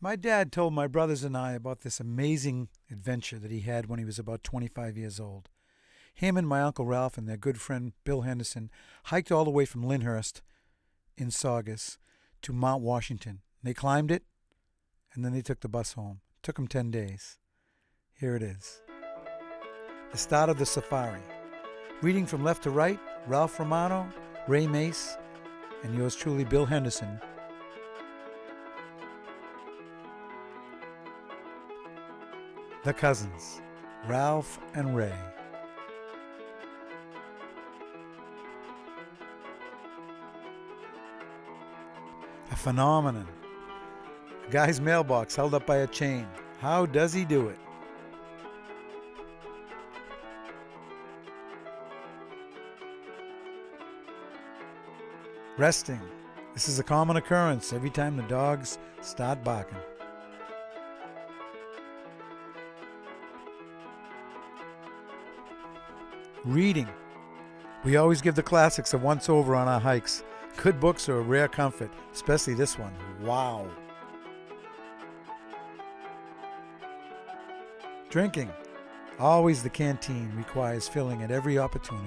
My dad told my brothers and I about this amazing adventure that he had when he was about 25 years old. Him and my Uncle Ralph and their good friend Bill Henderson hiked all the way from Lynnhurst in Saugus to Mount Washington. They climbed it, and then they took the bus home. Took them 10 days. Here it is. The start of the safari. Reading from left to right, Ralph Romano, Maes, and yours truly, Bill Henderson. The cousins, Ralph and Ray. A phenomenon. A guy's mailbox held up by a chain. How does he do it? Resting. This is a common occurrence every time the dogs start barking. Reading. We always give the classics a once-over on our hikes. Good books are a rare comfort, especially this one. Wow. Drinking. Always the canteen requires filling at every opportunity.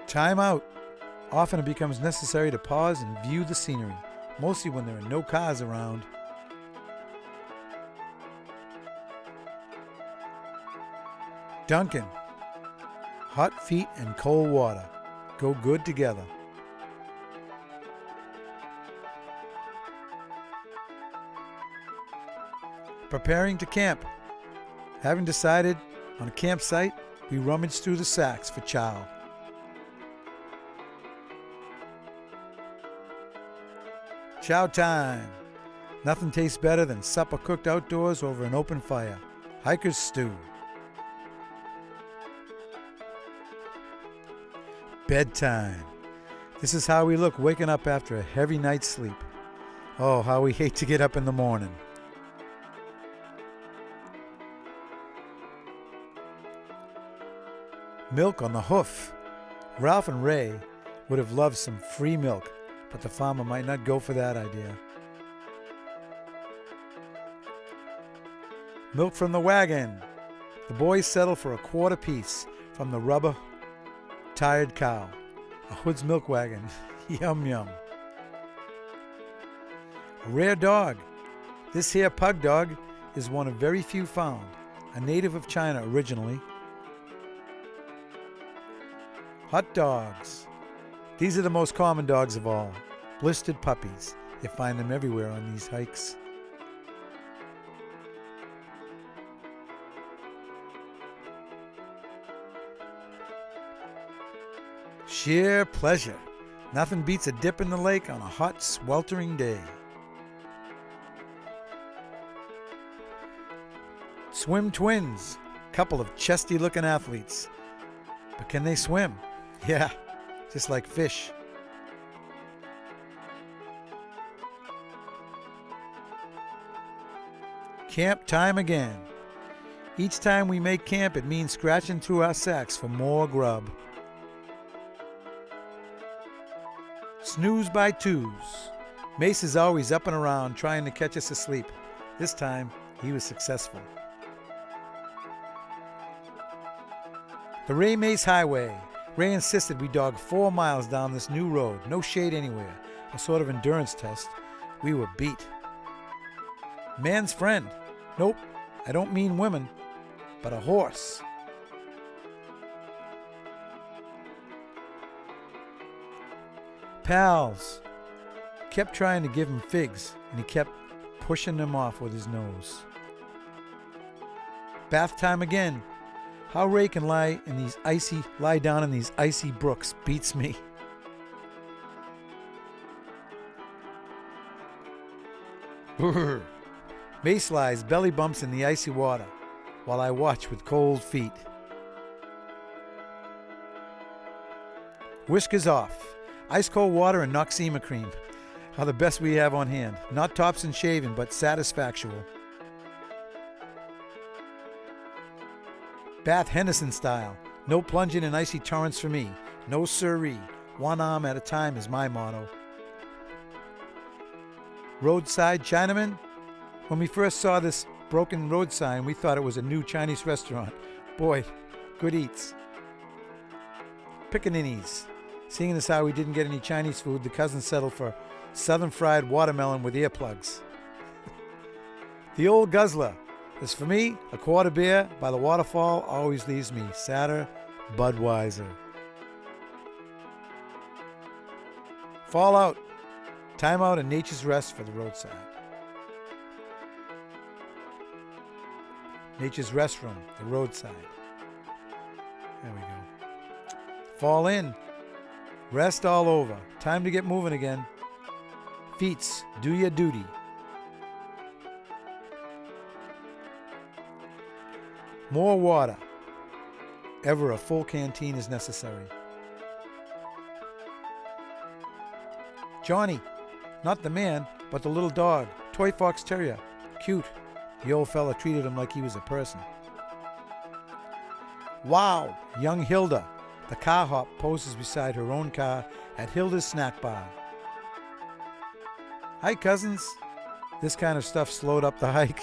Time out. Often it becomes necessary to pause and view the scenery, mostly when there are no cars around. Dunking. Hot feet and cold water go good together. Preparing to camp. Having decided on a campsite, we rummage through the sacks for chow. Chow time. Nothing tastes better than supper cooked outdoors over an open fire. Hiker's stew. Bedtime. This is how we look waking up after a heavy night's sleep. Oh, how we hate to get up in the morning. Milk on the hoof. Ralph and Ray would have loved some free milk, but the farmer might not go for that idea. Milk from the wagon. The boys settle for a quart apiece from the rubber-tired cow. A Hood's milk wagon. Yum yum. A rare dog. This here pug dog is one of very few found. A native of China originally. Hot dogs. These are the most common dogs of all. Blistered puppies. You find them everywhere on these hikes. Sheer pleasure. Nothing beats a dip in the lake on a hot, sweltering day. Swim twins. Couple of chesty-looking athletes. But can they swim? Yeah, just like fish. Camp time again. Each time we make camp, it means scratching through our sacks for more grub. Snooze by twos. Mace is always up and around trying to catch us asleep. This time, he was successful. The Ray Mace Highway. Ray insisted we dog 4 miles down this new road. No shade anywhere. A sort of endurance test. We were beat. Man's friend. Nope, I don't mean women, but a horse. Pals. Kept trying to give him figs, and he kept pushing them off with his nose. Bath time again. How Ray can lie down in these icy brooks beats me. Mace lies belly bumps in the icy water while I watch with cold feet. Whiskers off. Ice cold water and Noxema cream are the best we have on hand. Not tops and shaven, but satisfactual. Bath Henderson style. No plunging in icy torrents for me. No siree. One arm at a time is my motto. Roadside Chinaman? When we first saw this broken road sign, we thought it was a new Chinese restaurant. Boy, good eats. Pickaninnies. Seeing as how we didn't get any Chinese food, the cousins settled for southern fried watermelon with earplugs. The old guzzler. As for me, a quart of beer by the waterfall always leaves me sadder, Budweiser. Fallout. Time out and nature's rest for the roadside. Nature's restroom, the roadside. There we go. Fall in. Rest all over. Time to get moving again. Feets, do your duty. More water. Ever a full canteen is necessary. Johnny, not the man, but the little dog, toy fox terrier, cute. The old fella treated him like he was a person. Wow, young Hilda. The car hop poses beside her own car at Hilda's snack bar. Hi, cousins. This kind of stuff slowed up the hike.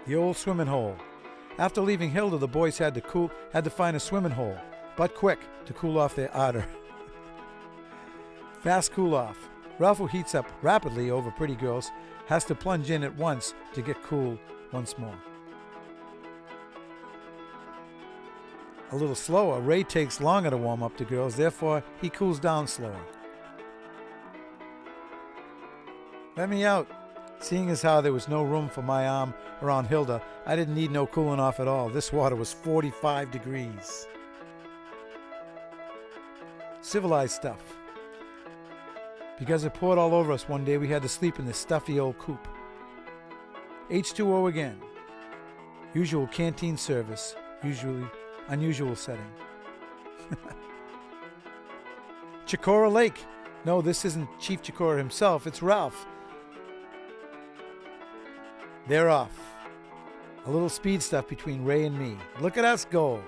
The old swimming hole. After leaving Hilda, the boys had to find a swimming hole, but quick, to cool off their ardor. Fast cool off. Ralph, who heats up rapidly over pretty girls, has to plunge in at once to get cool once more. A little slower, Ray takes longer to warm up to girls, therefore he cools down slower. Let me out. Seeing as how there was no room for my arm around Hilda, I didn't need no cooling off at all. This water was 45 degrees. Civilized stuff. Because it poured all over us one day, we had to sleep in this stuffy old coop. H2O again. Usual canteen service, usually unusual setting. Chikora Lake. No, this isn't Chief Chikora himself, it's Ralph. They're off. A little speed stuff between Ray and me. Look at us go.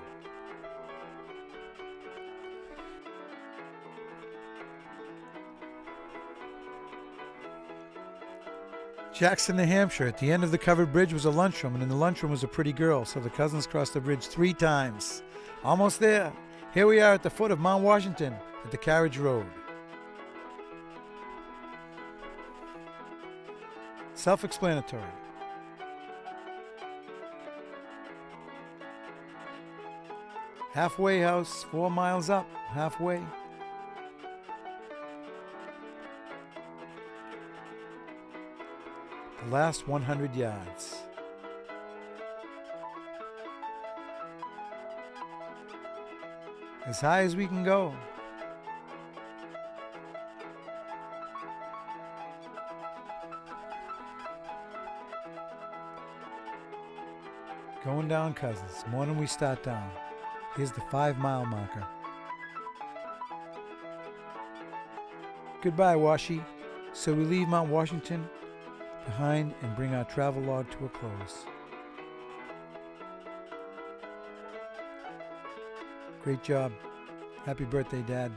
Jackson, New Hampshire. At the end of the covered bridge was a lunchroom, and in the lunchroom was a pretty girl, so the cousins crossed the bridge 3 times. Almost there. Here we are at the foot of Mount Washington, at the carriage road. Self-explanatory. Halfway house, 4 miles up, halfway. The last 100 yards. As high as we can go. Going down, cousins. Morning we start down. Here's the 5-mile marker. Goodbye, Washi. So we leave Mount Washington behind and bring our travel log to a close. Great job. Happy birthday, Dad.